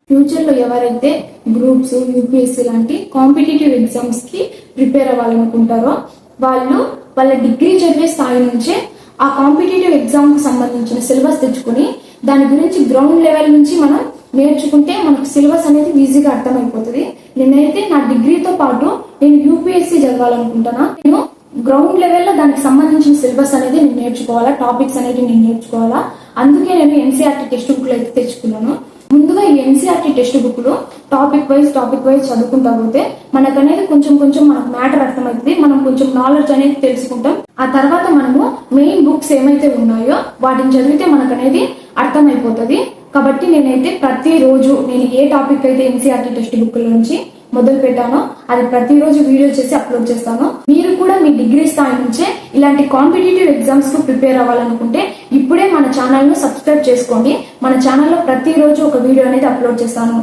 Future లో ఎవరైతే groups, UPSC లాంటి కాంపిటేటివ్ ఎగ్జామ్స్ కి ప్రిపేర్ అవ్వాలనుకుంటారో వాళ్ళ డిగ్రీ చదివే స్థాయి నుంచే ఆ కాంపిటేటివ్ ఎగ్జామ్ కి సంబంధించిన సిలబస్ తెచ్చుకుని దాని గురించి గ్రౌండ్ లెవెల్ నుంచి మనం నేర్చుకుంటే మనకు సిలబస్ అనేది ఈజీగా అర్థమైపోతుంది. నేనైతే నా డిగ్రీతో పాటు నేను యూపీఎస్సీ చదవాలనుకుంటున్నా. నేను గ్రౌండ్ లెవెల్లో దానికి సంబంధించిన సిలబస్ అనేది నేను నేర్చుకోవాలా, టాపిక్స్ అనేది నేను నేర్చుకోవాలా. అందుకే నేను ఎన్సీఆర్టీ టెక్స్ట్ బుక్లు అయితే తెచ్చుకున్నాను. ముందుగా ఈ ఎన్సీఆర్టీ టెక్స్ట్ బుక్ లో టాపిక్ వైజ్ చదువుకుంటా పోతే మనకు కొంచెం మనకు మ్యాటర్ అర్థమవుతుంది. మనం కొంచెం నాలెడ్జ్ అనేది తెలుసుకుంటాం. ఆ తర్వాత మనము మెయిన్ బుక్స్ ఏమైతే ఉన్నాయో వాటిని చదివితే మనకు అనేది అర్థమైపోతుంది. కాబట్టి నేనైతే ప్రతిరోజు నేను ఏ టాపిక్ అయితే ఎన్సీఆర్టీ టెక్స్ట్ బుక్ నుంచి మొదలు పెట్టానో అది ప్రతిరోజు వీడియో చేసి అప్లోడ్ చేస్తాను. మీరు కూడా మీ డిగ్రీ స్థాయి నుంచే ఇలాంటి కాంపిటేటివ్ ఎగ్జామ్స్ కు ప్రిపేర్ అవ్వాలనుకుంటే ఇప్పుడే మన ఛానల్ ను సబ్స్క్రైబ్ చేసుకోండి. మన ఛానల్లో ప్రతిరోజు ఒక వీడియో అనేది అప్లోడ్ చేస్తాను.